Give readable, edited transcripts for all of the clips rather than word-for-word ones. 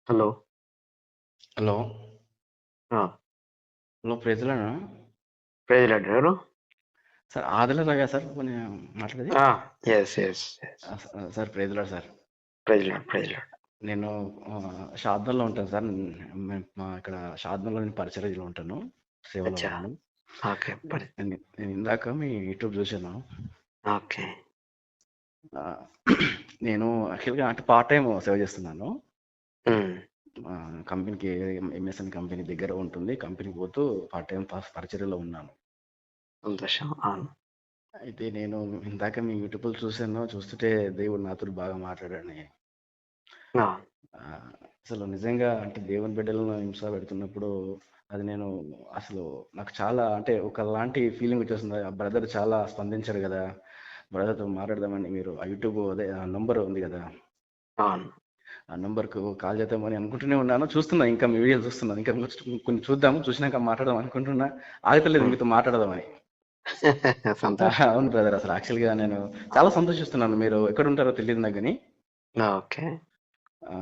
Hello. Hello. ఆ! Hello ప్రైజ్‌లానా? Praise lord ఎవరు? సార్ ఆదిల రాగా సార్ కొంచెం మాట్లాడేది? ఆ! Yes. Sir praise lord sir. Praise lord. నేను షాద్నర్‌లో ఉంటాను సార్. మా ఇక్కడ షాద్నర్‌లో నేను పరిచర్యలో ఉంటాను. సేవలో అచ్చా! ఉన్నాను. ఓకే. నేను ఇందాక మీ యూట్యూబ్ చూశాను. ఓకే. ఆహ్, నేను యాక్చువల్‌గా అంటే పార్ట్ టైమ్ సేవ చేస్తున్నాను. హ్మ్. కంపెనీకి ఎంఎస్ఎన్ కంపెనీ దగ్గర ఉంటుంది. కంపెనీకి పోతూ పార్ట్ టైమ్ పరిచర్యలో ఉన్నాను. సంతోషం. అవును. అయితే నేను ఇందాక మీ యూట్యూబ్‌లో చూశాను. చూస్తుంటే దేవుడు నాతోటి బాగా మాట్లాడాడని. ఆ! ఆ, అసలు నిజంగా అంటే దేవుని బిడ్డలను హింస పెడుతున్నప్పుడు అది నేను అసలు నాకు చాలా అంటే ఒకలాంటి ఫీలింగ్ వచ్చేస్తుంది. ఆ బ్రదర్ చాలా స్పందించారు కదా, బ్రదర్తో మాట్లాడదామని. మీరు ఆ యూట్యూబ్ అదే ఆ నంబర్ ఉంది కదా, అవును. ఆ నంబర్కు కాల్ చేద్దామని అనుకుంటూనే ఉన్నాను. చూస్తున్నా, ఇంకా మీ వీడియోలు చూస్తున్నాను. ఇంకా కొన్ని చూద్దాము, చూసినాక మాట్లాడదాం అనుకుంటున్నా. ఆగతలేదు హ్మ్. మీతో మాట్లాడదామని. సంతోషం. అవును బ్రదర్, అసలు యాక్చువల్గా నేను చాలా సంతోషిస్తున్నాను. మీరు ఎక్కడ ఉంటారో తెలియదు నాకు కానీ ఓకే. ఆ,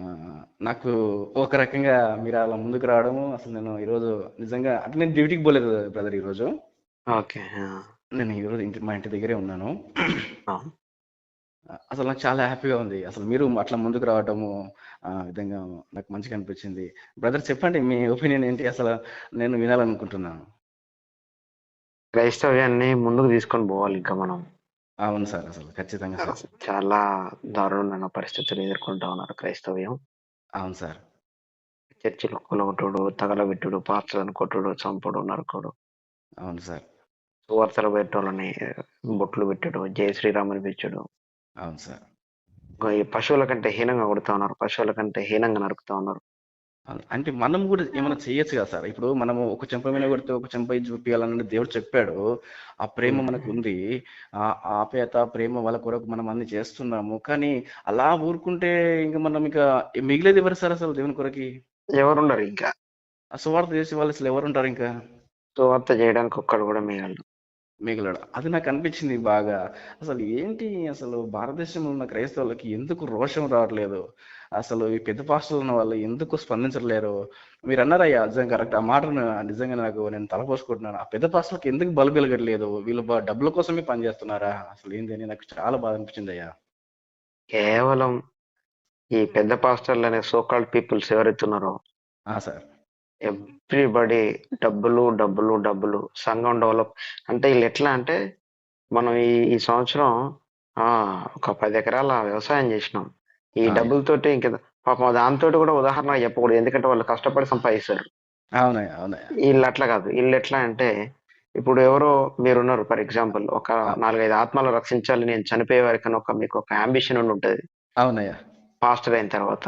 నాకు ఒక రకంగా మీరు అలా ముందుకు రావడము, అసలు నేను ఈరోజు నిజంగా అంటే నేను డ్యూటీకి పోలేదు బ్రదర్ ఈరోజు. ఓకే. ఆ! నేను ఈరోజు మా ఇంటి దగ్గరే ఉన్నాను. అవును. అసలు నాకు చాలా హ్యాపీగా ఉంది. అసలు మీరు అట్లా ముందుకు రావడము ఆ విధంగా నాకు మంచిగా అనిపించింది. బ్రదర్ చెప్పండి మీ ఒపీనియన్ ఏంటి అసలు, నేను వినాలనుకుంటున్నాను. క్రైస్తవ్యాన్ని ముందుకు తీసుకొని పోవాలి ఇంకా మనం. అవును సార్, అసలు ఖచ్చితంగా సార్. చాలా దారుణమైన పరిస్థితులు ఎదుర్కొంటా ఉన్నారు క్రైస్తవ్యం. అవును సార్. చర్చిలో కూలగొట్టుడు, తగలబెట్టుడు, పాస్టర్లను కొట్టుడు, చంపుడు, నరుకుడు, అవును సార్. సువార్తలు పెట్టోళ్ళని బొట్లు పెట్టుడు, జై శ్రీరామ్ అనిపించుడు. అవును సార్. ఈ పశువుల కంటే హీనంగా కొడతా ఉన్నారు. పశువుల కంటే హీనంగా నరుకుతా ఉన్నారు. అవును. అంటే మనం కూడా ఏమైనా చేయొచ్చు కదా సార్. ఇప్పుడు మనము ఒక చెంప మీద కొడితే ఒక చెంప ఇది చూపించాలని దేవుడు చెప్పాడు. ఆ ప్రేమ మనకు హ్మ్. ఉంది. ఆ ఆప్యాయత ప్రేమ వాళ్ళ కొరకు మనం అన్ని చేస్తున్నాము. కానీ అలా ఊరుకుంటే ఇంకా మనం ఇక మిగిలేది ఎవరు సార్ అసలు దేవుని కొరకి? ఎవరుండరు ఇంకా. ఆ సువార్త చేసే వాళ్ళు అసలు ఎవరు ఉంటారు ఇంకా? సువార్త చేయడానికి ఒక్కడు కూడా మిగలడు. మిగలడు. అది నాకు అనిపించింది బాగా. అసలు ఏంటి, అసలు భారతదేశంలో ఉన్న క్రైస్తవులకి ఎందుకు రోషం రావట్లేదు? అసలు ఈ పెద్ద పాస్టర్లు ఉన్న వాళ్ళు ఎందుకు స్పందించట్లేరు? మీరు అన్నారయ్యా, నిజంగా కరెక్ట్. ఆ మాటను నిజంగా నాకు నేను తలపోసుకుంటున్నాను. ఆ పెద్ద పాస్టర్లకి ఎందుకు బల్బు వెలగట్లేదు? వీళ్ళు డబ్బుల కోసమే పనిచేస్తున్నారా? అసలు ఏంది అని నాకు చాలా బాధ అనిపించింది అయ్యా. కేవలం ఈ పెద్ద పాస్టర్లు అనే సో కాల్డ్ పీపుల్స్ ఎవరైతే ఉన్నారో సార్. ఎవ్రీబడి డబ్బులు సంఘం డెవలప్ అంటే వీళ్ళు ఎట్లా అంటే మనం ఈ సంవత్సరం ఆ ఒక 10 ఎకరాల వ్యవసాయం చేసినాం. ఈ అయ్యా. డబ్బులతోటి ఇంక పాపం దాంతోటి కూడా ఉదాహరణ చెప్పకూడదు. ఎందుకంటే వాళ్ళు కష్టపడి సంపాదిస్తారు. అవునయ్యా, అవునయ్యా. వీళ్ళు అట్లా కాదు. వీళ్ళు ఎట్లా అంటే ఇప్పుడు ఎవరో మీరున్నారు ఫర్ ఎగ్జాంపుల్ ఒక ఆ, 4-5 ఆత్మలు రక్షించాలి నేను చనిపోయే వరకని మీకు ఒక అంబిషన్ ఉండి ఉంటది అవునయ్యా. పాస్టర్ అయిన తర్వాత.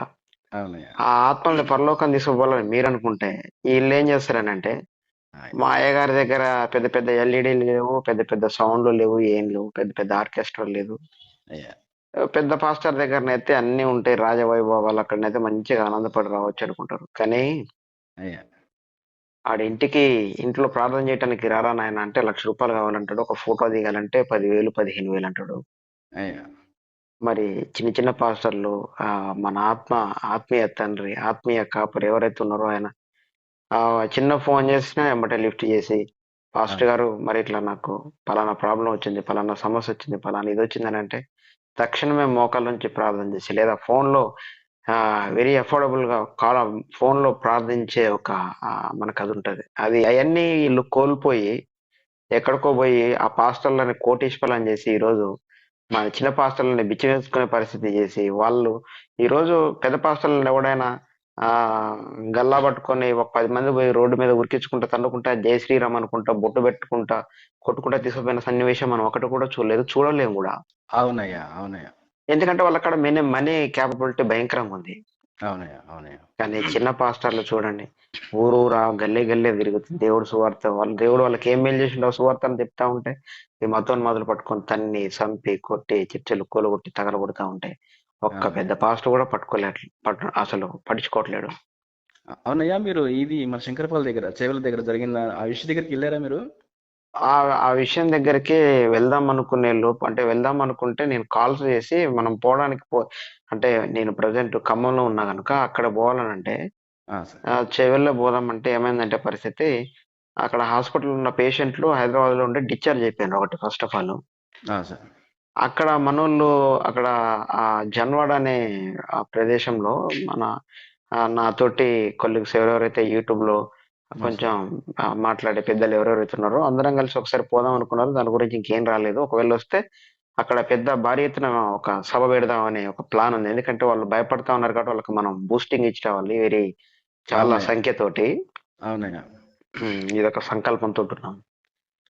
అవునయ్యా. ఆ ఆత్మల్ని పరలోకం తీసుకుపోవాలని మీరు అనుకుంటే వీళ్ళు ఏం చేస్తారనంటే ఆయ్. మా అయ్యగారి దగ్గర పెద్ద పెద్ద ఎల్ఈడీలు లేవు, పెద్ద పెద్ద సౌండ్లు లేవు, ఏం లేవు, పెద్ద పెద్ద ఆర్కెస్ట్రా లేదు. అయ్యా. పెద్ద పాస్టర్ దగ్గరనైతే అన్ని ఉంటాయి, రాజవైభవాలు, అక్కడనైతే మంచిగా ఆనందపడి రావచ్చు అనుకుంటారు. కానీ అయ్యా. ఆడింటికి ఇంట్లో ప్రార్థన చేయడానికి రారా నాయన అంటే ₹1,00,000 కావాలంటాడు. ఒక ఫోటో దిగాలంటే 10,000, 15,000 అంటాడు. అయ్యా. మరి చిన్న చిన్న పాస్టర్లు మన ఆత్మీయ తండ్రి, ఆత్మీయ కాపరి ఎవరైతే ఉన్నారో ఆయన చిన్న ఫోన్ చేసినా ఎమ్మటే లిఫ్ట్ చేసి, పాస్టర్ అవును. గారు మరి ఇట్లా నాకు పలానా ప్రాబ్లం వచ్చింది, పలానా సమస్య వచ్చింది, పలానా ఇది వచ్చిందని అంటే తక్షణమే మోకాళ్ళ నుంచి ప్రార్థన చేసి లేదా ఫోన్లో వెరీ అఫోర్డబుల్ గా ఫోన్లో ప్రార్థించే ఒక మనకు అది ఉంటది. అది అవన్నీ వీళ్ళు కోల్పోయి ఎక్కడికో పోయి ఆ పాస్టర్లని కోటీశ్వరులని చేసి ఈరోజు మన చిన్న పాస్టర్లని బిచ్చి వేసుకునే పరిస్థితి చేసి వాళ్ళు ఈరోజు పెద్ద పాస్టర్లను ఎవడైనా ఆ గల్లా పట్టుకొని ఒక 10 మంది పోయి రోడ్డు మీద ఉరికించుకుంటా తన్నుకుంటా జై శ్రీరామ్ అనుకుంటా బొట్టు పెట్టుకుంటా కొట్టుకుంటా తీసుకుపోయిన సన్నివేశం మనం ఒకటి కూడా చూడలేదు, చూడలేము కూడా. అవునయ్యా. అవునయ్యా. ఎందుకంటే వాళ్ళ అక్కడ మనీ క్యాపబిలిటీ భయంకరంగా ఉంది. అవునయ్యా. అవునయ్యా. కానీ చిన్న పాస్టర్లు చూడండి, ఊరూరా గల్లీ తిరుగుతుంది దేవుడు సువార్త, దేవుడు వాళ్ళకి ఏం మేలు చేసిండో ఆ సువార్త అని చెప్తా ఉంటే ఈ మతోన్మాదులు పట్టుకొని తన్ని చంపి కొట్టి చర్చలు కూలగొట్టి తగలబడుతా ఉంటే ఒక్క అవునయ్యా. పెద్ద పాస్టర్ కూడా అసలు పట్టించుకోవట్లేడు. అవునయ్యా, మీరు ఇది మన శంకరపల్లి దగ్గర చేవెళ్ళ దగ్గర జరిగిన ఆ ఇష్యూ దగ్గరికి వెళ్ళారా మీరు? ఆ ఆ విషయం దగ్గరికి వెళ్దాం అనుకునే లోపు అంటే వెళ్దాం అనుకుంటే నేను కాల్స్ చేసి మనం పోవడానికి అంటే నేను ప్రజెంట్ ఖమ్మంలో ఉన్నా గనుక అక్కడ పోవాలనంటే సార్. చెవెళ్ళ పోదామంటే ఏమైందంటే పరిస్థితి అక్కడ హాస్పిటల్ ఉన్న పేషెంట్లు హైదరాబాద్లో ఉండి డిశ్చార్జ్ అయిపోయారు ఒకటి ఫస్ట్ ఆఫ్ ఆల్. సార్. అక్కడ మనోళ్ళు అక్కడ ఆ జన్వాడ అనే ఆ ప్రదేశంలో మన నా తోటి కొలీగ్స్ ఎవరెవరైతే యూట్యూబ్ లో సార్. కొంచెం మాట్లాడే పెద్దలు ఎవరెవరైతే ఉన్నారో అందరం కలిసి ఒకసారి పోదాం అనుకున్నారు. దాని గురించి ఇంకేం రాలేదు. ఒకవేళ వస్తే అక్కడ పెద్ద భారీ ఎత్తున ఒక సభ పెడదాం అనే ఒక ప్లాన్ ఉంది. ఎందుకంటే వాళ్ళు భయపడతా ఉన్నారు కాబట్టి వాళ్ళకి మనం బూస్టింగ్ ఇచ్చి రావాలి వెరీ చాలా అవునయ్యా. సంఖ్యతోటి. అవునయ్యా. ఇదొక సంకల్పంతో ఉంటున్నాం.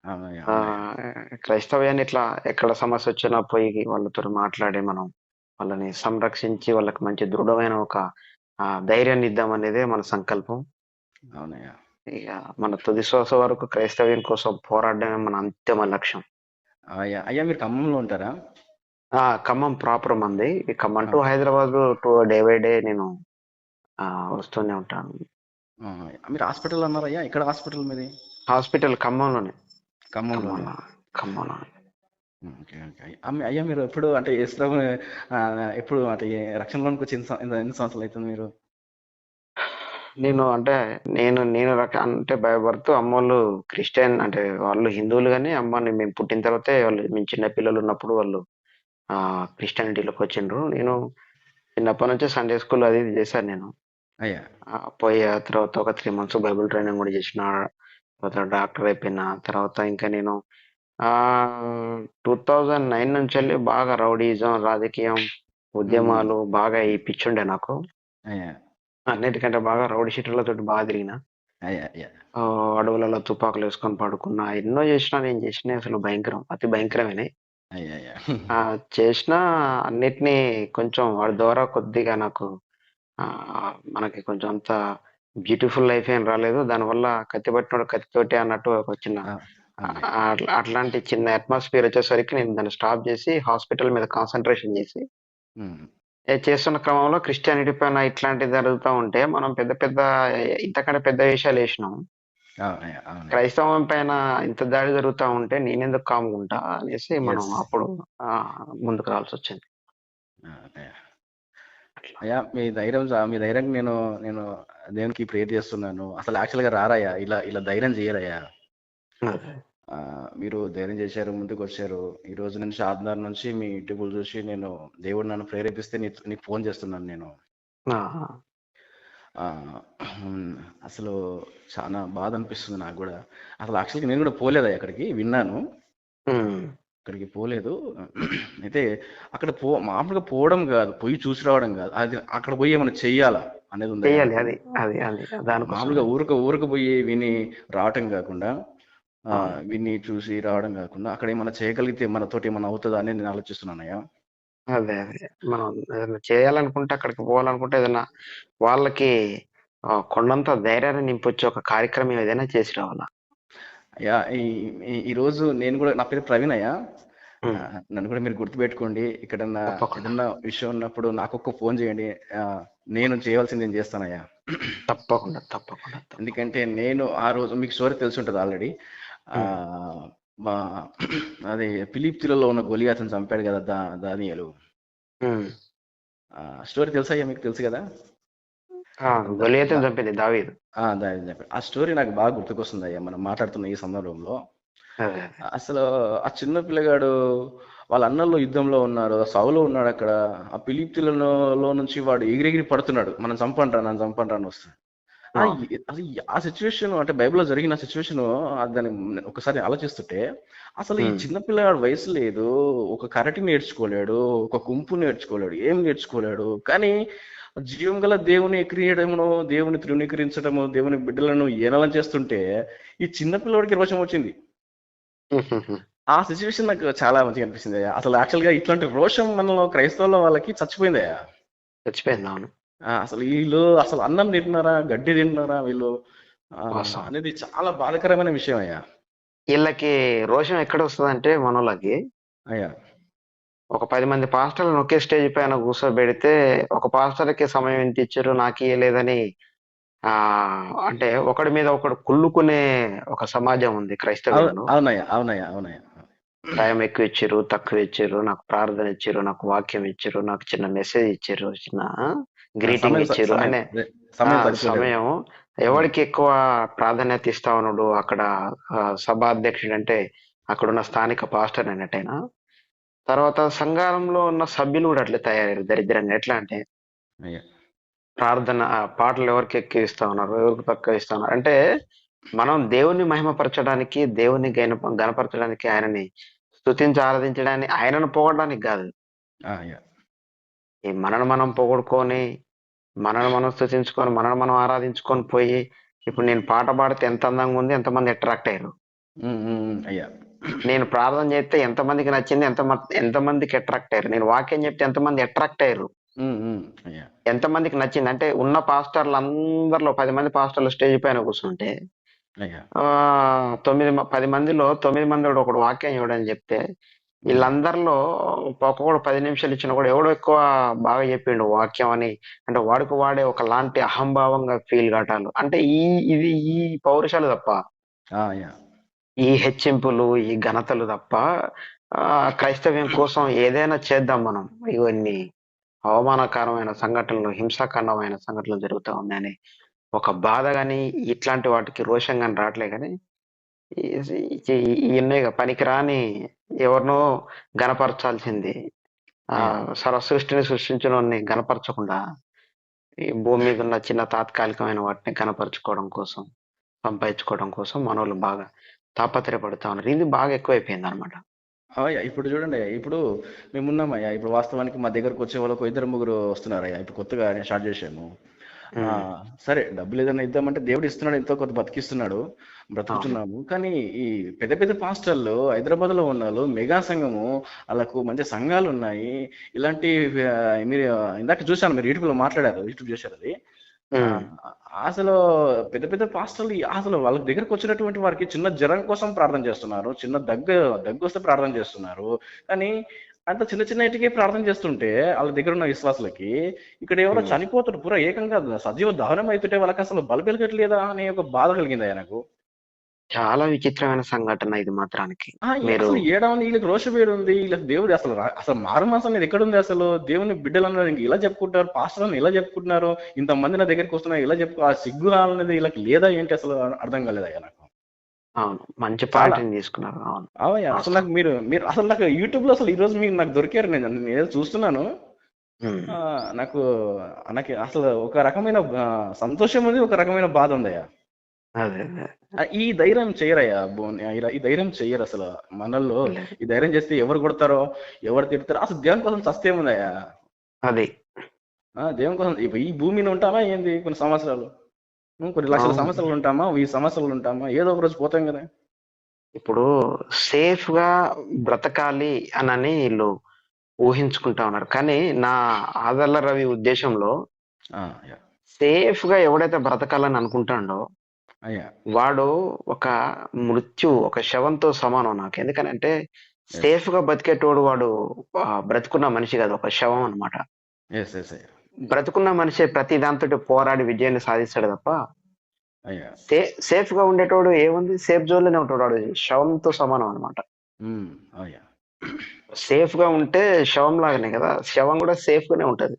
అవునయ్యా. ఆ అవునయ్యా. క్రైస్తవ్యాన్ని ఇట్లా ఎక్కడ సమస్య వచ్చినా పోయి వాళ్ళతో మాట్లాడి మనం వాళ్ళని సంరక్షించి వాళ్ళకి మంచి దృఢమైన ఒక ధైర్యాన్ని ఇద్దామనేదే మన సంకల్పం. అవునయ్యా. ఇక మన తుది శ్వాస వరకు క్రైస్తవ్యం కోసం పోరాడమే మన అంతిమ లక్ష్యం. అయ్యా, అయ్యా, మీరు ఖమ్మంలో ఉంటారా? ఖమ్మం ప్రాపర్ మంది. ఈ ఖమ్మం ఆ, to Hyderabad to day by day నేను ఆ, వస్తూనే ఉంటాను. మీరు హాస్పిటల్ అన్నారయ్యా, ఇక్కడ హాస్పిటల్ మీది? హాస్పిటల్ ఖమ్మంలోనే. ఖమ్మంలోనే. ఖమ్మంలో ఖమ్మంలోనే. Okay, okay. అయ్యా, మీరు ఎప్పుడు అంటే ఇస్లాం ఆ, ఎప్పుడు అంటే రక్షణలోనికి వచ్చి ఎన్ని సంవత్సరాలు అవుతుంది మీరు? నేను అంటే నేను అంటే బై బర్త్ అమ్మోళ్ళు క్రిస్టియన్ అంటే వాళ్ళు హిందువులు గాని అమ్మని మేము పుట్టిన తర్వాతే వాళ్ళు మేము చిన్న పిల్లలు ఉన్నప్పుడు వాళ్ళు క్రిస్టియానిటీలోకి వచ్చిండ్రు. నేను చిన్నప్పటి నుంచే సండే స్కూల్ అది ఇది చేశాను నేను. అయ్యా. పోయి ఆ తర్వాత ఒక 3 months బైబిల్ ట్రైనింగ్ కూడా చేసిన. తర్వాత డాక్టర్ అయిపోయిన తర్వాత ఇంకా నేను 2009 నుంచి వెళ్ళి బాగా రౌడీజం రాజకీయం ఉమ్, ఉద్యమాలు బాగా ఈ పిచ్చుండే నాకు. అయ్యా. అన్నిటికంటే బాగా రౌడీ షీటర్లతో బాగా తిరిగిన. అయ్యా. అయ్యా. ఆ, అడవులలో తుపాకులు వేసుకొని పడుకున్నా ఎన్నో చేసినా నేను చేసినా అసలు భయంకరం అతి భయంకరమైనవి. అయ్యా. అయ్యా. చేసిన అన్నిటినీ కొంచెం వాడి ద్వారా కొద్దిగా నాకు ఆ, మనకి కొంచెం అంత బ్యూటిఫుల్ లైఫ్ ఏం రాలేదు. దానివల్ల కత్తి పట్టినోడు కత్తితోటి అన్నట్టు ఒక చిన్న ఆ, అవునయ్యా. అట్లాంటి చిన్న అట్మాస్ఫియర్ వచ్చేసరికి నేను దాన్ని స్టాప్ చేసి హాస్పిటల్ మీద కాన్సన్ట్రేషన్ చేసి ఉమ్, చేస్తున్న క్రమంలో క్రిస్టియానిటీ పైన ఇట్లాంటివి జరుగుతూ ఉంటే మనం పెద్ద పెద్ద ఇంతకంటే పెద్ద విషయాలు వేసినాం. అవునయ్యా. అవునయ్యా. క్రైస్తవం పైన ఇంత దాడి జరుగుతా ఉంటే నేనెందుకు కాముకుంటా అనేసి మనం ఎస్. అప్పుడు ఆ, ముందుకు రావాల్సి వచ్చింది. అయ్యా. అట్లా. అయ్యా, మీ ధైర్యం నేను నేను దేవునికి ప్రేర్ చేస్తున్నాను. అసలు యాక్చువల్గా రారయ్యా, ఇలా ఇలా ధైర్యం చేయరయ్యా. అదే. ఆ, మీరు ధైర్యం చేశారు, ముందుకు వచ్చారు. ఈ రోజు నుంచి ఆదివారం నుంచి మీ యూట్యూబ్లు చూసి నేను దేవుడు నన్ను ప్రేరేపిస్తే నీకు ఫోన్ చేస్తున్నాను నేను. ఆహా. ఆ, అసలు చాలా బాధ అనిపిస్తుంది నాకు కూడా. అసలు యాక్చువల్గా నేను కూడా పోలేదయ్యా అక్కడికి, విన్నాను. ఉమ్. అక్కడికి పోలేదు. అయితే అక్కడ మామూలుగా పోవడం కాదు, పోయి చూసి రావడం కాదు, అది అక్కడ పోయి ఏమైనా చెయ్యాలా అనేది ఉందయ్యా. చెయ్యాలి అది అది అది మామూలుగా దానికోసమే. ఊరికి పోయి విని రావటం కాకుండా, ఆ, అవును. విని చూసి రావడం కాకుండా అక్కడ ఏమైనా చేయగలిగితే మనతోటి ఏమైనా అవుతుందా అని నేను ఆలోచిస్తున్నానయ్యా. అదే అదే మనం ఏదైనా చేయాలనుకుంటే అక్కడికి పోవాలనుకుంటే ఏదైనా వాళ్ళకి కొండంత ధైర్యాన్ని నింపొచ్చే ఒక కార్యక్రమం ఏదైనా చేసి రావాలా. అయ్యా, ఈ ఈ రోజు నేను కూడా, నా పేరు ప్రవీణ్ అయ్యా. ఆ, ఉమ్. నన్ను కూడా మీరు గుర్తుపెట్టుకోండి. ఎక్కడన్నా తప్పకుండా ఏదన్నా విషయం ఉన్నప్పుడు నాకు ఒక్క ఫోన్ చేయండి. ఆ, నేను చేయవలసింది నేను చేస్తానయ్యా. తప్పకుండా తప్పకుండా తప్పకుండా. ఎందుకంటే నేను ఆ రోజు మీకు స్టోరీ తెలిసి ఉంటుంది ఆల్రెడీ. ఆ, ఉమ్. మా అదే ఫిలిప్తిలో ఉన్న గొలియాతను చంపాడు కదా దానియేలు. ఉమ్. ఆ, స్టోరీ తెలుసా అయ్యా, మీకు తెలుసు కదా? ద- గొలియాతుని ద- చంపింది దావీదు. దాని చెప్పండి. ఆ స్టోరీ నాకు బాగా గుర్తుకొస్తుంది అయ్యా మనం మాట్లాడుతున్న ఈ సందర్భంలో. అదే అదే. అసలు ఆ చిన్న పిల్లగాడు వాళ్ళ అన్నల్లో యుద్ధంలో ఉన్నారు, సౌలు ఉన్నాడు అక్కడ. ఆ ఫిలిప్తిలలో నుంచి వాడు ఎగిరెగిరి పడుతున్నాడు, నన్ను చంపండ్రా అని వస్తాడు. అవును. అది ఆ సిచ్యువేషన్ అంటే బైబిల్లో జరిగిన సిచ్యువేషన్, దాన్ని ఒకసారి ఆలోచిస్తుంటే, అసలు ఈ ఉమ్. చిన్న పిల్లగాడు వయసు లేదు, ఒక కరాటే నేర్చుకోలేడు, ఒక కుంపు నేర్చుకోలేడు, ఏం నేర్చుకోలేడు. కానీ జీవం గల దేవుని ఎక్రియడమును, దేవుని తృణీకరించడము, దేవుని బిడ్డలను ఏనలం చేస్తుంటే ఈ చిన్న పిల్లవాడికి రోషం వచ్చింది. ఉహుహు. ఆ సిచ్యువేషన్ నాకు చాలా మంచిగా అనిపిస్తుంది. అసలు యాక్చువల్గా ఇట్లాంటి రోషం మనలో క్రైస్తవుల వాళ్ళకి చచ్చిపోయిందయ్యా. చచ్చిపోయింది. అవును. అసలు వీళ్ళు అసలు అన్నం తింటున్నారా, గడ్డి తింటున్నారా వీళ్ళు, ఆ, వాస్తవం. అనేది చాలా బాధాకరమైన విషయం అయ్యా. వీళ్ళకి రోషం ఎక్కడ వస్తుందంటే మనోళ్ళకి అయ్యా. ఒక 10 మంది పాస్టర్లను ఒకే స్టేజ్ పైన కూర్చోబెడితే ఒక పాస్టర్కి సమయం ఎంత ఇచ్చారు నాకు ఇయ్యలేదని ఆ అంటే ఒకడి మీద ఒకడు కుళ్ళుకునే ఒక సమాజం ఉంది క్రైస్తవ్యంలో. అవునయ్యా, అవునయ్యా, అవునయ్యా. టైం ఎక్కువ ఇచ్చిర్రు, తక్కువ ఇచ్చిర్రు, నాకు ప్రార్థన ఇచ్చిర్రు, నాకు వాక్యం ఇచ్చిర్రు, నాకు చిన్న మెసేజ్ ఇచ్చిర్రు, చిన్న గ్రీటింగ్ సమయం ఇచ్చిర్రు సమయం అనే అదే, ఆ సమయం సరిపోలేదు. సమయం ఉమ్, ఎవరికి ఎక్కువ ప్రాధాన్యత ఇస్తా ఉన్నాడు అక్కడ సభ అధ్యక్షుడు అంటే అక్కడున్న స్థానిక పాస్టర్ అన్నట్టయినా. తర్వాత సంఘాలంలో ఉన్న సభ్యులు కూడా అట్లే తయారయ్యారు దరిద్రంగా. ఎట్లా అంటే అయ్యా. ప్రార్థన పాటలు ఎవరికి ఎక్కువ ఇస్తా ఉన్నారు, ఎవరికి తక్కువ ఇస్తా ఉన్నారు అంటే మనం దేవుని మహిమపరచడానికి, దేవుని గణపరచడానికి, ఆయనని స్తుతించి ఆరాధించడానికి, ఆయనను పొగడడానికి కాదు. అయ్యా. ఈ మనను మనం పొగడుకొని, మనను మనం స్తుతించుకొని, మనను మనం ఆరాధించుకొని పోయి, ఇప్పుడు నేను పాట పాడితే ఎంత అందంగా ఉంది, ఎంతమంది అట్రాక్ట్ అయ్యారు. అయ్యా. నేను ప్రార్థన చేస్తే ఎంతమందికి నచ్చింది, ఎంతమందికి అట్రాక్ట్ అయ్యారు. నేను వాక్యం చెప్తే ఎంతమంది అట్రాక్ట్ అయ్యారు, అయ్యా. ఎంతమందికి నచ్చింది. అంటే ఉన్న పాస్టర్లు అందరిలో 10 మంది పాస్టర్లు స్టేజ్ పైన కూర్చుంటే అయ్యా. 10 మందిలో 9 మంది ఒకడు వాక్యం ఇవ్వడని చెప్తే ఉమ్, వీళ్ళందరిలో ఒక్కొక్కడు 10 నిమిషాలు ఇచ్చిన కూడా ఎవడో ఎక్కువ బాగా చెప్పిండు వాక్యం అని. అంటే వాడికి వాడే ఒకలాంటి అహంభావంగా ఫీల్ కావటాలు అంటే ఈ పౌరుషాలు తప్ప, అయ్యా. ఈ హెచ్చింపులు, ఈ ఘనతలు తప్ప ఆ, క్రైస్తవ్యం కోసం ఏదైనా చేద్దాం మనం. ఇవన్నీ అవమానకరమైన సంఘటనలు, హింసాకాండమైన సంఘటనలు జరుగుతూ ఉన్నాయని ఒక బాధ గాని, ఇట్లాంటి వాటికి రోషం గాని రావట్లే గాని ఇవన్నీ పనికిరాని ఎవరినో గనపరచాల్సింది. ఆ అయ్యా. సృష్టిని సృష్టించిన గనపరచకుండా ఈ భూమి మీద ఉన్న చిన్న తాత్కాలికమైన వాటిని గనపరచుకోవడం కోసం, సంపాదించుకోవడం కోసం మనోళ్ళు బాగా తాపత్రయపడుతా ఉన్నారు. ఇది బాగా ఎక్కువైపోయింది అనమాట. అయ్యా, ఇప్పుడు చూడండి అయ్యా, ఇప్పుడు మేము ఉన్నామయ్యా. ఇప్పుడు వాస్తవానికి మా దగ్గరకు వచ్చే వాళ్ళకు ఇద్దరు ముగ్గురు వస్తున్నారయ్యా. ఇప్పుడు కొత్తగా స్టార్ట్ చేసాము. ఆ, ఉమ్, సరే, డబ్బులు ఏదైనా ఇద్దామంటే దేవుడు ఇస్తున్నాడు, ఎంతో కొంత బతికిస్తున్నాడు, అవును. బ్రతుకుతున్నాము. కానీ ఈ పెద్ద పెద్ద పాస్టర్లు హైదరాబాద్ లో ఉన్నారు, మెగా సంఘము, వాళ్ళకు మంచి సంఘాలు ఉన్నాయి. ఇలాంటి ఆ, మీరు ఇందాక చూశాను, మీరు యూట్యూబ్ లో మాట్లాడారు, యూట్యూబ్ చేశారు అది. ఆ, ఉమ్, అసలు పెద్ద పెద్ద పాస్టర్లు అసలు వాళ్ళ దగ్గరకు వచ్చినటువంటి వారికి చిన్న జ్వరం కోసం ప్రార్థన చేస్తున్నారు, చిన్న దగ్గు వస్తే ప్రార్థన చేస్తున్నారు. కానీ అంత చిన్న చిన్న ఇంటికి ప్రార్థన చేస్తుంటే వాళ్ళ దగ్గర ఉన్న విశ్వాసులకి, ఇక్కడ ఎవరో ఉమ్. చనిపోతారు, పూరా ఏకంగా సజీవ దహనం అవుతుంటే వాళ్ళకి అసలు బలి పెరగట్లేదా అనే ఒక బాధ కలిగింది ఆయనకు. చాలా విచిత్రమైన సంఘటన ఇది మాత్రానికి. మీరు అసలు ఏడా ఉంది వీళ్ళకి, రోష పేరు ఉంది వీళ్ళకి, దేవుడు అసలు అసలు మారు మనసు అనేది ఎక్కడ ఉంది అసలు? దేవుని బిడ్డలు అన్నారు ఇంక ఇలా చెప్పుకుంటారు, పాస్టర్ అని ఇలా చెప్పుకుంటున్నారు, ఇంతమంది నా దగ్గరికి వస్తున్నారు ఇలా చెప్పు, ఆ సిగ్గు అనేది వీళ్ళకి లేదా ఏంటి అసలు అర్థం కాలేదయ్యా నాకు. అవును, మంచి చాలా పాయింట్ తీసుకున్నారు. అవును, అవయ్యా, అసలు నాకు వాస్తవం. మీరు అసలు నాకు యూట్యూబ్ లో అసలు ఈ రోజు మీరు నాకు దొరికారు, నేను ఏదో చూస్తున్నాను. ఉమ్, ఆ, నాకు నాకు అసలు ఒక రకమైన సంతోషం ఉంది, ఒక రకమైన బాధ ఉందయ్యా. అదే అదే. ఈ ధైర్యం చేయరయ్యా, ఈ ధైర్యం చెయ్యరు అసలు మనల్లో. లేదు. ఈ ధైర్యం చేస్తే ఎవరు కొడతారో, ఎవరు తిడతారో, అసలు దేవుని కోసం చస్తే ఉందయ్యా. అది దేవుని కోసం ఈ భూమిని ఉంటామా ఏంది కొన్ని సంవత్సరాలు, కొన్ని లక్షల అవును. సంవత్సరాలు ఉంటామా, 1000 సంవత్సరాలు ఉంటామా, ఏదో ఒక రోజు పోతాం కదా. ఇప్పుడు సేఫ్ గా బ్రతకాలి అనని వీళ్ళు ఊహించుకుంటా ఉన్నారు. కానీ నా ఆదర్ల రవి ఉద్దేశంలో యా. సేఫ్ గా ఎవడైతే బ్రతకాలని అనుకుంటాడో అయ్యా. వాడు ఒక ఒక శవంతో సమానం నాకు. ఎందుకనంటే ఎస్. సేఫ్ గా బతికేటోడు వాడు బ్రతుకున్న మనిషి కాదు, ఒక శవం అన్నమాట. ఎస్. ఎస్ అయ్యా. బ్రతుకున్న మనిషి ప్రతి దాంతో పోరాడి విజయాన్ని సాధిస్తాడు తప్ప అయ్యా. సేఫ్ గా ఉండేటోడు ఏముంది, సేఫ్ జోన్ లోనే ఉంటాడు. వాడు శవంతో సమానం అనమాట. ఉమ్, అయ్యా. సేఫ్ గా ఉంటే శవం లాగానే కదా, శవం కూడా సేఫ్ గానే ఉంటది.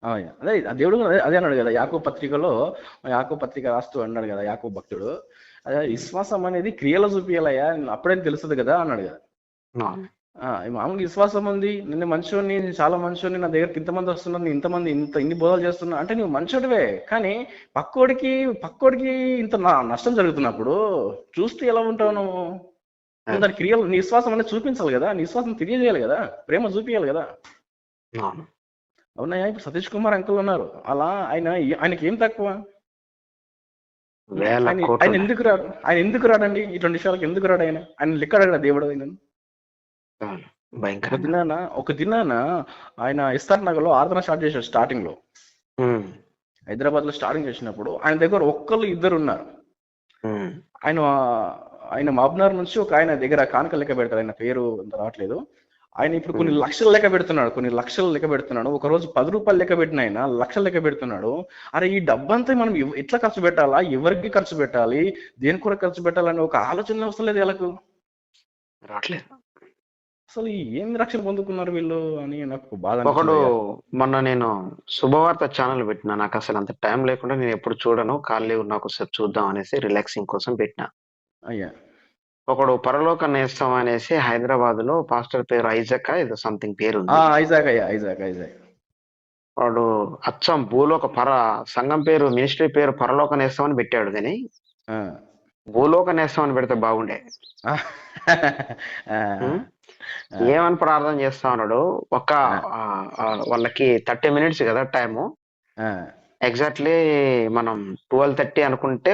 అయ్యా, అదే ఆ దేవుడు కూడా అదే అన్నాడు కదా యాకోబు పత్రికలో. యాకోబు పత్రిక రాస్తూ అన్నాడు కదా యాకోబు భక్తుడు, అదే విశ్వాసం అనేది క్రియలో చూపియాలయ్యా, అప్పుడే తెలుస్తుంది కదా అన్నాడు కదా. అవును. ఈ మామూలుగా విశ్వాసం ఉంది, నిన్ను మంచోని, చాలా మంచోని, నా దగ్గరికి ఇంతమంది వస్తున్నారు, నేను ఇంతమంది ఇన్ని బోధాలు చేస్తున్నా అంటే నువ్వు మంచోడివే. కానీ పక్కోడికి ఇంత నష్టం జరుగుతున్నప్పుడు చూస్తూ ఎలా ఉంటావు నువ్వు? నువ్వు అది. దాని క్రియలు, నీ విశ్వాసం అనేది చూపించాలి కదా, నీ విశ్వాసం తెలియజేయాలి కదా, ప్రేమ చూపించాలి కదా. అవును. అవునయ్యా, ఇప్పుడు సతీష్ కుమార్ అంకుల్ ఉన్నారు, అలా ఆయనకి ఏం తక్కువ? వేల ఆయన ఆయన కోట్లు. ఎందుకు రాడు? ఆయన ఎందుకు రాడండి ఇటువంటి విషయాలకు? ఎందుకు రాడు? ఆయన లెక్క అడగడా దేవుడు? ఆయన అవును. ఒక భయంకరంగా. దినాన ఒక దినాన ఆయన ఎస్ఆర్ నగర్ లో ఆరాధన స్టార్ట్ చేశారు. స్టార్టింగ్ లో ఉమ్, హైదరాబాద్ లో స్టార్టింగ్ చేసినప్పుడు ఆయన దగ్గర ఒక్కళ్ళు ఇద్దరు ఉన్నారు. ఉమ్, ఆయన ఆయన మబ్నార్ నుంచి ఒక ఆయన దగ్గర కానుక లెక్క పెడతారు, ఆయన పేరు అంత రావట్లేదు. ఆయన ఇప్పుడు కొన్ని ఉమ్. లక్షలు లెక్క పెడుతున్నాడు, కొన్ని లక్షలు లెక్క పెడుతున్నాడు. ఒక రోజు 10 రూపాయలు లెక్క పెట్టిన ఆయన లక్షలు లెక్క పెడుతున్నాడు. అరే ఈ డబ్బంతా మనం ఎట్లా ఖర్చు పెట్టాలా, ఎవరికి ఖర్చు పెట్టాలి, దేని కొరకు ఖర్చు పెట్టాలని ఒక ఆలోచన వస్తలేదు వీళ్ళకు. రావట్లేదు. అసలు ఏం రక్షణ పొందుకున్నారు వీళ్ళు అని నాకు బాధ అనిపించింది ఒకడు అయ్యా. మొన్న నేను శుభవార్త ఛానల్ పెట్టినా, నాకు అసలు అంత టైం లేకుండా నేను ఎప్పుడు చూడను, ఖాళీ ఉన్నా ఒకసేపు చూద్దాం అనేసి రిలాక్సింగ్ కోసం పెట్టినా. అయ్యా. ఒకడు పరలోక నేస్తం అనేసి హైదరాబాద్ లో పాస్టర్ పేరు ఐజక్ ఏదో సంథింగ్ పేరు ఉంది. ఐజాక్ అయ్యా, ఐజాక్ ఐజాక్. వాడు అచ్చం భూలోక సంఘం పేరు, మినిస్ట్రీ పేరు పరలోక నేస్తం అని పెట్టాడు, కానీ ఆ. భూలోక నేస్తం అని పెడితే బాగుండే. ఆ. ఉం? ఆ. ఏమని ప్రార్థన చేస్తా ఉన్నాడు. ఒక ఆ. ఆ, ఆ, వాళ్ళకి 30 మినిట్స్ కదా టైము. ఆ. ఎగ్జాక్ట్లీ మనం 12:30 అనుకుంటే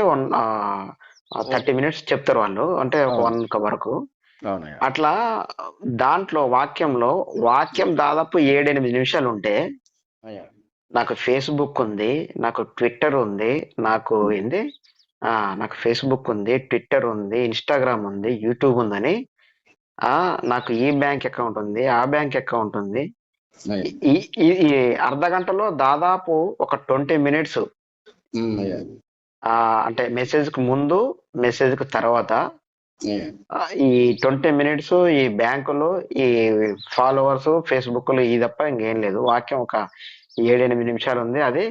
30 మినిట్స్ చెప్తారు వాళ్ళు, అంటే ఒక అవును. 1 వరకు. అవునయ్యా. అట్లా దాంట్లో వాక్యం దాదాపు 7-8 నిమిషాలు ఉంటే, అయ్యా. నాకు ఫేస్బుక్ ఉంది, నాకు ట్విట్టర్ ఉంది, నాకు ఏంది ఆ నాకు ఫేస్బుక్ ఉంది, ట్విట్టర్ ఉంది, ఇన్స్టాగ్రామ్ ఉంది, యూట్యూబ్ ఉందని, నాకు ఈ బ్యాంక్ అకౌంట్ ఉంది, ఆ బ్యాంక్ అకౌంట్ ఉంది. అయ్యా. ఈ ఈ ఈ అర్ధ గంటలో దాదాపు ఒక 20 మినిట్స్, అయ్యా. అంటే మెసేజ్ కు ముందు, మెసేజ్ కు తర్వాత, అయ్యా. ఈ 20 మినిట్స్ ఈ బ్యాంకులు, ఈ ఫాలోవర్స్ ఫేస్బుక్ లో, ఈ తప్ప ఇంకేం లేదు. వాక్యం ఒక 7-8 నిమిషాలు ఉంది. అది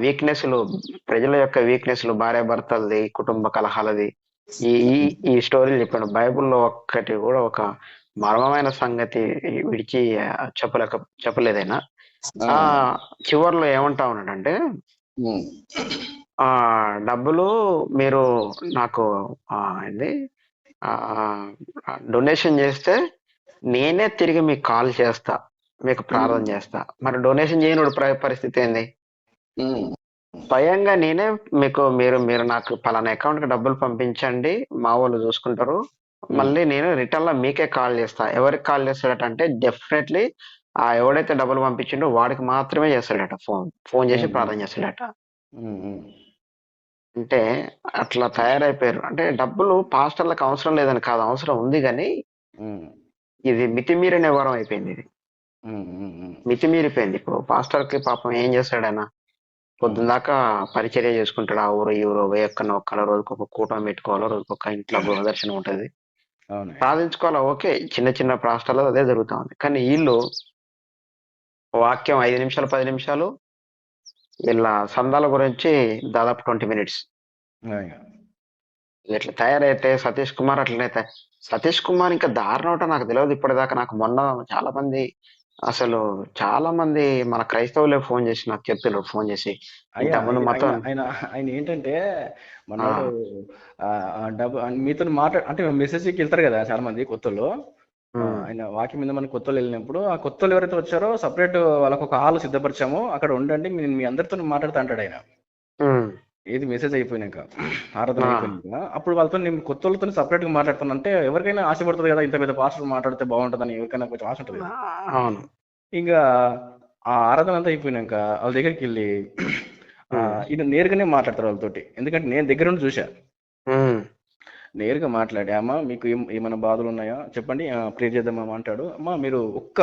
వీక్నెస్లు, ప్రజల యొక్క వీక్నెస్లు, భార్యాభర్తలది, కుటుంబ కలహాలది, ఈ ఈ ఈ స్టోరీలు చెప్పాడు. బైబిల్లో ఒక్కటి కూడా ఒక మర్మమైన సంగతి విడిచి చెప్పలేదైనా. ఆ. ఆ చివర్లో ఏమంటా ఉన్నాడంటే, ఉమ్. ఆ డబ్బులు మీరు నాకు ఏంది డొనేషన్ చేస్తే నేనే తిరిగి మీకు కాల్ చేస్తా, మీకు ప్రార్థన చేస్తా. మరి డొనేషన్ చేయనోడు పరిస్థితి ఏంది? ఉమ్. స్వయంగా నేనే మీకు, మీరు మీరు నాకు పలానా అకౌంట్ కి డబ్బులు పంపించండి, మా వాళ్ళు చూసుకుంటారు, మళ్ళీ నేను రిటర్న్ లో మీకే కాల్ చేస్తా. ఎవరికి కాల్ చేస్తాడట అంటే, డెఫినెట్లీ ఎవడైతే డబ్బులు పంపించిండో వాడికి మాత్రమే చేస్తాడట, ఫోన్ చేసి ఉమ్. ప్రార్థన చేస్తాడట. ఉమ్. అంటే అట్లా తయారైపోయారు. అంటే డబ్బులు పాస్టర్లకు అవసరం లేదని కాదు, అవసరం ఉంది, కానీ ఉమ్. ఇది మితిమీరిన వరం అయిపోయింది. ఇది ఉమ్. ఉమ్. మితిమీరిపోయింది. ఇప్పుడు పాస్టర్ కి పాపం ఏం చేస్తాడైనా, ఉమ్. పొద్దున్న దాకా పరిచర్య చేసుకుంటాడు. ఆ ఊరు ఈ ఊరు పోయి ఒక్కన రోజుకి ఒక కూటమి పెట్టుకోవాలో, రోజుకి ఒక ఇంట్లో గృహదర్శనం ఉంటది, అవునయ్యా. సాధించుకోవాలా. ఓకే, చిన్న చిన్న ప్రాస్టాల్లో అదే జరుగుతా ఉంది. కానీ వీళ్ళు వాక్యం 5 నిమిషాలు 10 నిమిషాలు, వీళ్ళ సందాల గురించి దాదాపు 20 మినిట్స్. అయ్యా. ఇట్లా తయారైతే సతీష్ కుమార్ అట్లనే సతీష్ కుమార్ ఇంకా దారుణం అవటం నాకు తెలియదు ఇప్పటిదాకా. నాకు మొన్న చాలా మంది, అసలు చాలా మంది మన క్రైస్తవులే ఫోన్ చేసి నాకు చెప్తున్నారు, ఫోన్ చేసి అయ్యా, ఇంతకుముందు ఆయన మొత్తం. ఆయన ఆయన ఏంటంటే ఆ, మనోడు డబ్బు మీతో అంటే మెసేజ్కి వెళ్తారు కదా చాలా మంది కొత్తలు. ఉమ్, ఆయన వాక్యం మీద మన కొత్తలు వెళ్ళినప్పుడు ఆ కొత్తలు ఎవరైతే వచ్చారో సపరేట్ వాళ్ళకు ఒక హాల్ సిద్ధపరిచాము, అక్కడ ఉండండి, నేను మీ అందరితో మాట్లాడుతా అంటాడు ఆయన. ఉమ్, ఏది మెసేజ్ అయిపోయినాక, ఆరాధన ఆ, అయిపోయినాక, అప్పుడు వాళ్ళతో నేను కొత్త వాళ్ళతో సపరేట్ గా మాట్లాడుతాను. అంటే ఎవరికైనా ఆశపడుతుంది కదా, ఇంత పెద్ద పాస్టర్ మాట్లాడితే బాగుంటుందని ఎవరికైనా కొంచెం ఆశ ఉంటుంది కదా. అవును. ఇంకా ఆ ఆరాధన అంతా అయిపోయినాక వాళ్ళ దగ్గరికి వెళ్ళి ఉమ్, ఈయన నేరుగానే మాట్లాడతారు వాళ్ళతోటి, ఎందుకంటే నేను దగ్గర నుండి చూసా. ఉమ్, నేరుగా మాట్లాడి, అమ్మా మీకు ఏమైనా బాధలు ఉన్నాయా చెప్పండి, ప్రేర్ చేద్దామా అంటాడు. అమ్మా మీరు ఒక్క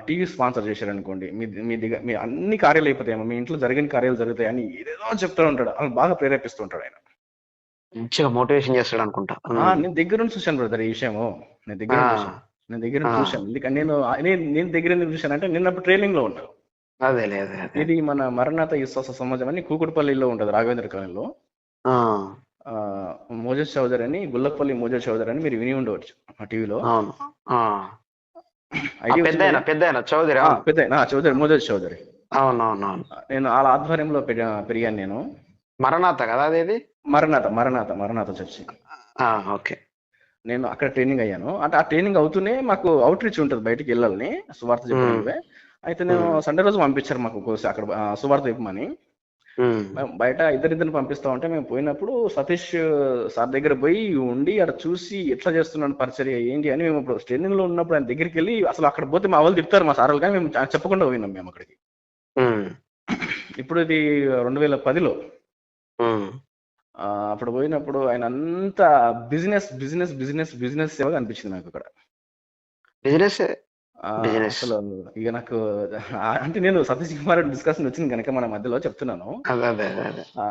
టీవీ స్పాన్సర్ చేశారనుకోండి, మీ దగ్గర మీ అన్ని కార్యాలు అయిపోతాయమ్మా, మీ ఇంట్లో జరిగిన కార్యాలు జరుగుతాయి అని ఏదేదో చెప్తూ ఉంటాడు. వాళ్ళు బాగా ప్రేరేపిస్తూ ఉంటాడు ఆయన. మంచిగా మోటివేషన్ చేస్తాడు అనుకుంటా. నేను దగ్గర నుండి చూశాను బ్రదర్ ఈ విషయము. నేను దగ్గర ఆ, నుండి చూశాను, నేను దగ్గర ఆ, నుండి చూశాను. ఎందుకంటే నేను దగ్గర నుండి చూశానంటే నిన్నప్పుడు ట్రైనింగ్ లో ఉన్నాను. అదేలే, అదే అదే. ఇది మన మరణాత విశ్వాస సమాజం అని కూకుడుపల్లిలో ఉంటుంది, రాఘవేంద్ర కాలనీలో. ఆ, మోజస్ చౌదరి అని, గుల్లపల్లి మోజస్ చౌదరి అని మీరు విని ఉండవచ్చు ఆ టీవీలో. అవును. ఆ, ఐడియా పెద్ద వచ్చింది. పెద్ద చౌదరి, అవును. పెద్ద చౌదరి, మోజస్ చౌదరి. అవునవునవును. నేను వాళ్ళ ఆధ్వర్యంలో పెరిగాను నేను. మరణాత కదా అది. మరణాత చర్చి. ఓకే. నేను అక్కడ ట్రైనింగ్ అయ్యాను. అంటే ఆ ట్రైనింగ్ అవుతూనే మాకు అవుట్ రీచ్ ఉంటుంది, బయటికి వెళ్ళాలని సువార్త చెప్పడానికి. అయితే నేను సండే రోజు పంపించారు మాకు అక్కడ సువార్త చెప్పమని. మేము బయట ఇద్దరిద్దరిని పంపిస్తా ఉంటే, మేము పోయినప్పుడు సతీష్ సార్ దగ్గర పోయి ఉండి అక్కడ చూసి ఎట్లా చేస్తున్నాడు పరిచర్య ఏంటి అని, మేము ఇప్పుడు ట్రైనింగ్ లో ఉన్నప్పుడు ఆయన దగ్గరికి వెళ్ళి, అసలు అక్కడ పోతే మా వాళ్ళు తిడతారు మా సార్లు, కానీ మేము చెప్పకుండా పోయినాం మేము అక్కడికి. ఇప్పుడు ఇది 2010లో. అప్పుడు పోయినప్పుడు ఆయన అంతా బిజినెస్ బిజినెస్ బిజినెస్ బిజినెస్ సేవగా అనిపించింది నాకు అక్కడ. బిజినెస్ ఆ, బిజినెస్. అసలు ఇక నాకు అంటే నేను సతీష్ కుమార్ డిస్కషన్ వచ్చింది కనుక మన మధ్యలో చెప్తున్నాను. అదే అదే అదే అదే. ఆ,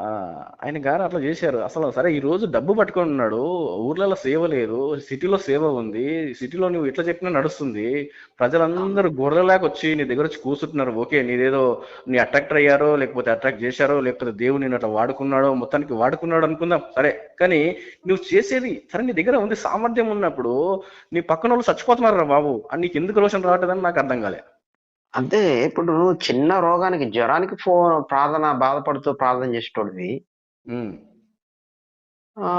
ఆయన గారు అట్లా చేశారు. అసలు సరే ఈ రోజు డబ్బు పట్టుకొని ఉన్నాడు, ఊర్లలో సేవ లేదు, సిటీలో సేవ ఉంది. సిటీలో నువ్వు ఇట్లా చెప్పినా నడుస్తుంది. అవును. ప్రజలందరూ గొర్రెలాగా వచ్చి నీ దగ్గర వచ్చి కూర్చుంటున్నారు. ఓకే, నీదేదో నీ అట్రాక్ట్ అయ్యారో లేకపోతే అట్రాక్ట్ చేశారో లేకపోతే దేవుడు నేను అట్లా వాడుకున్నాడో, మొత్తానికి వాడుకున్నాడు అనుకుందాం సరే. కానీ నువ్వు చేసేది సరే, నీ దగ్గర ఉంది సామర్థ్యం ఉన్నప్పుడు నీ పక్కన వాళ్ళు చచ్చిపోతున్నారు రా బాబు అని నీకు ఎందుకు రోషన్ రావట్లేదని నాకు అర్థం కాలే. అదే ఇప్పుడు చిన్న రోగానికి జ్వరానికి బాధపడుతూ ప్రార్థన చేసేటోడివి. ఉమ్, ఆ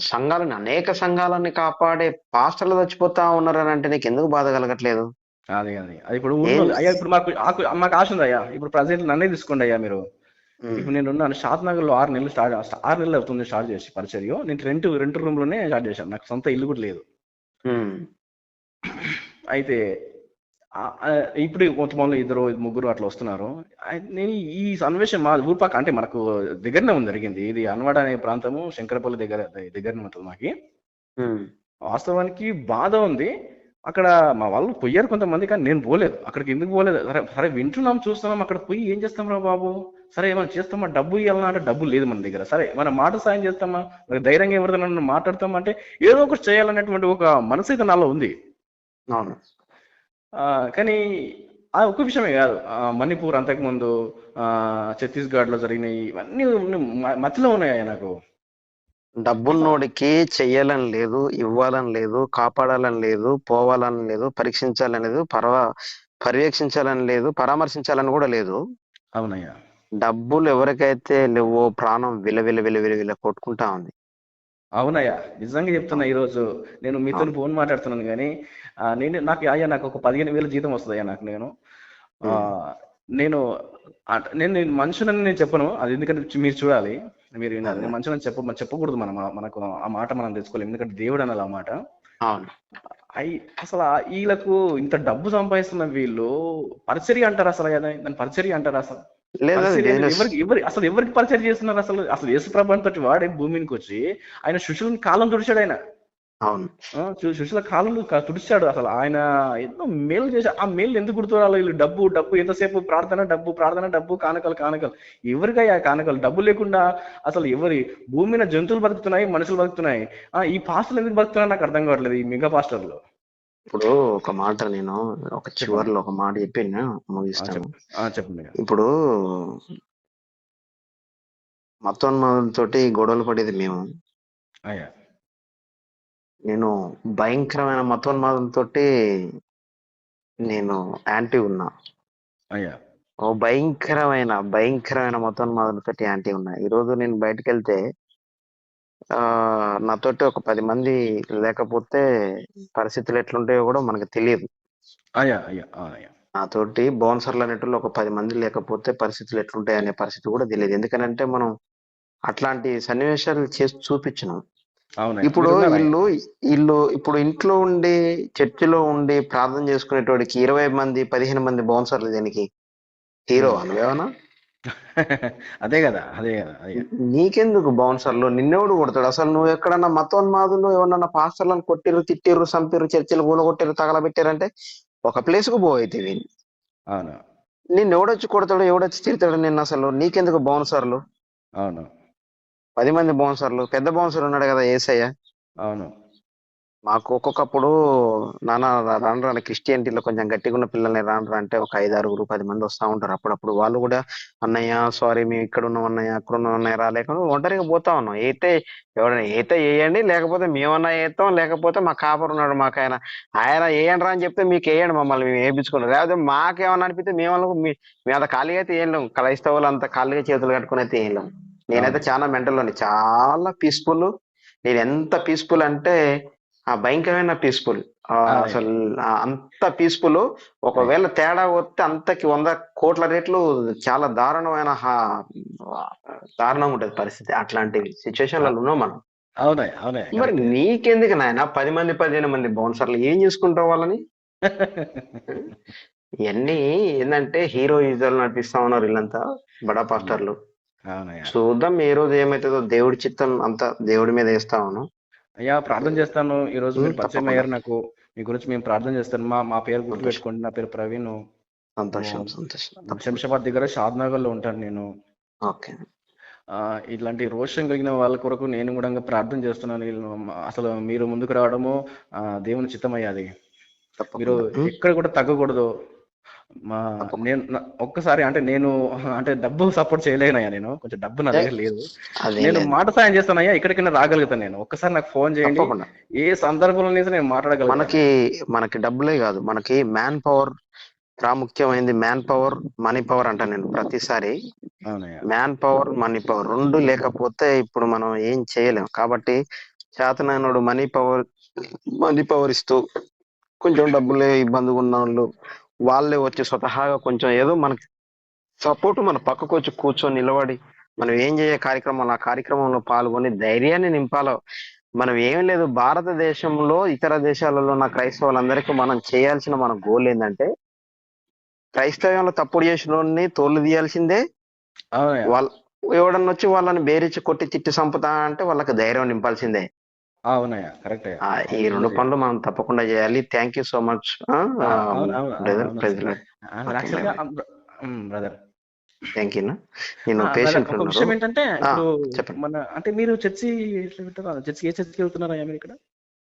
సంఘాలని అనేక సంఘాలని కాపాడే పాస్టర్లు చచ్చిపోతా ఉన్నారని అంటే నీకు ఎందుకు బాధ కలగట్లేదు? అదే అదే అది ఇప్పుడు ఊర్లో ఏం అయ్యా, ఇప్పుడు మాకు ఆశ ఉంది అయ్యా. ఇప్పుడు ప్రజెంట్ నన్నే తీసుకోండి అయ్యా మీరు. ఉమ్, ఇప్పుడు నేను ఉన్నాను షాద్ నగర్ లో 6 నెలలు 6 నెలలు అవుతుంది స్టార్ట్ చేసి పరిచర్య. నేను రెంట్ రూమ్ లోనే స్టార్ట్ చేశాను, నాకు సొంత ఇల్లు కూడా లేదు. ఉమ్, అయితే ఇప్పుడు కొంతమంది ఇద్దరు ముగ్గురు అట్లా వస్తున్నారు. నేను ఈ సన్నివేశం మా ఊరు పక్క అంటే మనకు దగ్గరనే ఉంది జరిగింది. ఇది అన్వాడ అనే ప్రాంతము శంకరపల్లి దగ్గరనే ఉంటుంది మాకి. ఉమ్. వాస్తవానికి బాధ ఉంది అక్కడ. మా వాళ్ళు పోయారు కొంతమంది, కానీ నేను పోలేదు అక్కడికి. ఎందుకు పోలేదు? సరే సరే, వింటున్నాం చూస్తున్నాం, అక్కడ పోయి ఏం చేస్తాం రా బాబు? సరే ఏమైనా చేస్తామా? డబ్బు ఇవ్వాలన్నా అంటే డబ్బు లేదు మన దగ్గర. సరే మన మాట సాయం చేస్తామా? మరి ధైర్యంగా ఎవరిదైనా మాట్లాడతామా అంటే ఏదో ఒకటి చేయాలనేటువంటి ఒక మనసు అయితే నాలో ఉంది. అవును. కానీ ఆ ఒక్క విషయమే కాదు, మణిపూర్ అంతకుముందు, ఛత్తీస్గఢ్ లో జరిగినాయి ఇవన్నీ మధ్యలో ఉన్నాయి నాకు. అసలు డబ్బున్నోడికి చెయ్యాలని లేదు, ఇవ్వాలని లేదు, కాపాడాలని లేదు, పోవాలని లేదు, పరీక్షించాలని లేదు, పర్యవేక్షించాలని లేదు, పరామర్శించాలని కూడా లేదు. అవునయ్యా. డబ్బులు ఎవరికైతే లేవో ప్రాణం విలవిల విలవిల విల కొట్టుకుంటా ఉంది. అవునయ్యా, నిజంగా చెప్తున్నా. అవును. ఈరోజు నేను మీతో అవును. ఫోన్ మాట్లాడుతున్నాను కానీ నాకు ఒక 15,000 జీతం వస్తుంది అయ్యా. ఆ, ఉమ్, నేను నేను మనుషులని నేను చెప్పను, అది ఎందుకంటే మీరు చూడాలి, మీరు వినాలి. అదే. నేను మనుషులని చెప్పకూడదు. మనకు ఆ మాట మనం తెచ్చుకోలేము, ఎందుకంటే దేవుడు అనాలి ఆ మాట. అవును. అయి అసలు వీళ్ళకు ఇంత డబ్బు సంపాదిస్తున్న వీళ్ళు పరిచర్య అంటారు అసలు కదా? దాని పరిచర్య అంటారు అసలు? లేదు, అది పరిచర్య అనేది బిజినెస్. ఎవరికి పరిచర్య చేస్తున్నారు అసలు? అసలు యేసు ప్రభు తోటి వాడే భూమికి వచ్చి ఆయన శిష్యులని కాలం తుడిచాడు ఆయన. అవును. శిష్యుల కాలంలో తుడిచాడు. అసలు ఆయన ఎన్నో మేలు చేశాడు. ఆ మేలు ఎందుకు గుర్తురాలి? వీళ్ళు డబ్బు డబ్బు, ఎంతసేపు ప్రార్థన డబ్బు, ప్రార్థన డబ్బు, కానుకలు కానుకలు. ఎవరికయ్యా కానుకలు? డబ్బు లేకుండా అసలు భూమి మీద జంతువులు బతుకుతున్నాయి, మనుషులు బతుకుతున్నాయి. ఈ పాస్టర్లు ఎందుకు బతుకుతున్నాయి నాకు అర్థం కావట్లేదు, ఈ మెగా పాస్టర్లు. ఇప్పుడు ఒక మాట నేను ఒక చెప్పండి. చివర్లో ఒక మాట చెప్పిన ముగిస్తాను. చెప్పండి. ఇప్పుడు మతోన్మాదులతోటి గొడవలు పడేది మేము. అయ్యా. నేను భయంకరమైన మతోన్మాదులతోటి నేను యాంటీ ఉన్నా. అయ్యా. ఓ భయంకరమైన మతోన్మాదులతోటి యాంటీ ఉన్నా. ఈరోజు నేను బయటకు వెళ్తే నాతోటి ఒక 10 మంది లేకపోతే పరిస్థితులు ఎట్లుంటాయో కూడా మనకు తెలియదు. అయ్యా. అయ్యా. అయ్యా. నాతోటి బౌన్సర్లు అనేటోళ్ళు ఒక 10 మంది లేకపోతే పరిస్థితులు ఎట్లుంటాయి అనే పరిస్థితి కూడా తెలియదు. ఎందుకనంటే మనం అట్లాంటి సన్నివేశాలు చేసి చూపించినాం. అవునయ్యా, ఇప్పుడు మీరున్నారయ్యా. ఇప్పుడు ఇంట్లో ఉండి చర్చిలో ఉండి ప్రార్థన చేసుకునేటోడికి 20 మంది 15 మంది బౌన్సర్లు దేనికి? హీరో ఉమ్. అనువేవనా? అదే కదా, అదే కదా, అదే. నీకెందుకు బౌన్సర్లు? నిన్నెవడు కొడతాడు? అసలు నువ్వు ఎక్కడన్నా మతోన్మాదులు ఎవరన్నా పాస్టర్లను కొట్టిర్రు, తిట్టిర్రు, చంపిర్రు, చర్చిలు కూలగొట్టిర్రు, తగలబెట్టారంటే ఒక ప్లేస్ కు పోయితివి. అవును. నిన్ను ఎవడొచ్చి కొడతాడు, ఎవడొచ్చి తిడతాడు నిన్ను? అసలు నీకెందుకు బౌన్సర్లు? అవును. 10 మంది బౌన్సర్లు. పెద్ద బౌన్సర్ ఉన్నాడు కదా యేసయ్య. అవును. మాకు ఒక్కొక్కప్పుడు నాన్న రాను రాను క్రిస్టియానిటీలో కొంచెం గట్టిగా ఉన్న పిల్లల్ని రాను రా అంటే ఒక 5, 6, 10 మంది వస్తా ఉంటారు. అప్పుడప్పుడు వాళ్ళు కూడా అన్నయ్య సారీ మేము ఇక్కడ ఉన్నాం అన్నయ్య, అక్కడ ఉన్నాం అన్నయ్య, రాలేక ఒంటరిగా పోతా ఉన్నాం. ఎవరైనా వేయండి, లేకపోతే మేమన్నా వేస్తాం, లేకపోతే మా కాపర్ ఉన్నాడు మాకు ఆయన వేయండి రా అని చెప్తే మీకు వేయండి, మమ్మల్ని మేము వేయించుకున్నాం. లేకపోతే మాకేమన్నా అనిపిస్తే మేము అంత ఖాళీగా అయితే ఏం లేము. క్రైస్తవులు అంత ఖాళీగా చేతులు కట్టుకుని అయితే ఏం లేము. నేనైతే అవునయ్యా. చాలా మెంటల్లోని, చాలా పీస్ఫుల్. నేను ఎంత పీస్ఫుల్ అంటే భయంకరమైన పీస్ఫుల్. అయ్యా. అసలు అంత పీస్ఫుల్. అయ్యా. ఒకవేళ తేడా వస్తే అంతకి 100 కోట్ల రెట్లు చాలా దారుణంగా ఉంటది పరిస్థితి. అట్లాంటి సిచ్యువేషన్లలో ఉన్నాం మనం. అవునయ్యా. అవునయ్యా, మరి కరెక్టే. నీకెందుకు నాయన 10 మంది 15 మంది బౌన్సర్లు ఏం చేసుకుంటావు వాళ్ళని? ఇవన్నీ ఏంటంటే హీరోయిజాలు నడిపిస్తా ఉన్నారు వీళ్ళంతా, బడా పాస్టర్లు. అవునయ్యా. చూద్దాం ఏ రోజు ఏమవుతుందో. దేవుడి చిత్తం అంతా దేవుడి మీద వేస్తా ఉన్నాం. అయ్యా, ప్రార్థన చేస్తాను. ఈ రోజు మీరు పరిచయం తప్పకుండా. అయ్యారు నాకు. మీ గురించి మేము ప్రార్థన చేస్తాను. మా మా పేరు సంతోషం గుర్తుపెట్టుకోండి. నా పేరు ప్రవీణ్. సంతోషం సంతోషం తప్పకుండా. శంషాబాద్ దగ్గర షాద్నగర్లో ఉంటాను నేను. ఓకే ఇట్లాంటి రోషం కలిగిన వాళ్ళ కొరకు నేను కూడా ప్రార్థన చేస్తున్నాను. అసలు మీరు ముందుకు రావడము దేవుని చిత్తమయ్యాది. మీరు తప్పకుండా ఎక్కడ కూడా తగ్గకూడదు. మా తప్పకుండా నేను ఒక్కసారి అంటే డబ్బు సపోర్ట్ చేయలేనయ్యా. నేను కొంచెం డబ్బు నా దగ్గర లేదు. అదేం నేను లేదు మాట సాయం చేస్తానయ్యా. ఎక్కడికైనా రాగలుగుతాను నేను. ఒక్కసారి నాకు ఫోన్ చేయండి. తప్పకుండా. ఏ సందర్భంలో నేను మాట్లాడగలుగుతాను. మనకి మనకి డబ్బులే కాదు, మనకి మ్యాన్ పవర్ ప్రాముఖ్యమైనది. మ్యాన్ పవర్ మనీ పవర్ అంట నేను ప్రతిసారి. అవునయ్యా. మ్యాన్ పవర్ మనీ పవర్ రెండు లేకపోతే ఇప్పుడు మనం ఏం చేయలేం. కాబట్టి చేతనైనోడు మనీ పవర్ ఇస్తూ, కొంచెం డబ్బులే ఇబ్బందిగా ఉన్న వాళ్ళు వాళ్ళే వచ్చి స్వతహాగా కొంచెం ఏదో మనకి సపోర్ట్ మన పక్కకు వచ్చి కూర్చొని నిలబడి మనం ఏం చేయ కార్యక్రమాలు ఆ కార్యక్రమంలో పాల్గొని ధైర్యాన్ని నింపాలో. మనం ఏం లేదు, భారతదేశంలో ఇతర దేశాలలో ఉన్న క్రైస్తవులందరికీ మనం చేయాల్సిన మన గోల్ ఏంటంటే, క్రైస్తవ్యంలో తప్పుడు చేసిన వాడిని తోలు తీయాల్సిందే. అవునయ్యా. వాళ్ళ ఎవడన్నా వచ్చి వాళ్ళని బేరించి కొట్టి తిట్టి చంపుతా అంటే వాళ్ళకి ధైర్యం నింపాల్సిందే. అవునయ్యా. కరెక్ట్ అయ్యా. ఈ రెండు పనులు మనం తప్పకుండా చేయాలి. థ్యాంక్ యూ సో మచ్ అవును అవును బ్రదర్. అవును ప్రైజ్ లార్డ్. యాక్చువల్గా బ్రదర్ థ్యాంక్ యూ. నేను బ్రదర్ పేషెంట్ ఒక ఉన్నారు. విషయం ఏంటంటే ఇప్పుడు చెప్పండి. అంటే మీరు చర్చి ఎట్లా పెట్టారు? ఏ చర్చికి వెళ్తున్నారా మీరు ఇక్కడ?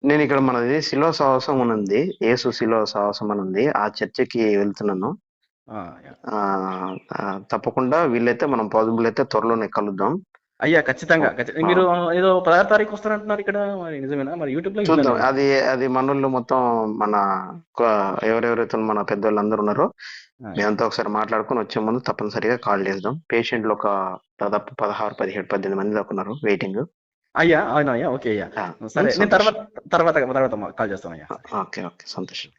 నేను ఇక్కడ మనది శిలో సాహసం అని ఉంది, యేసు శిలో సాహసం అని ఉంది, ఆ చర్చికి వెళ్తున్నాను. యా. తప్పకుండా వీలైతే మనం పాసిబుల్ అయితే త్వరలోనే కలుద్దాం. అయ్యా ఖచ్చితంగా మీరు ఏదో 16వ తారీఖు వస్తారంటున్నారు ఇక్కడ, మరి నిజమేనా? మరి యూట్యూబ్ లో చూద్దాం. అది మనోళ్ళు మొత్తం మన ఎవరెవరైతే మన పెద్దోళ్ళు ఉన్నారో మేమంతా ఒకసారి మాట్లాడుకొని వచ్చే ముందు తప్పనిసరిగా కాల్ చేద్దాం. పేషెంట్లు ఒక దాదాపు 16, 17, 18 మంది దాకా ఉన్నారు వెయిటింగ్. అయ్యా అవునా అయ్యా. ఓకే అయ్యా. సరే నేను తర్వాత కాల్ చేస్తాను అయ్యా. ఓకే సంతోషం.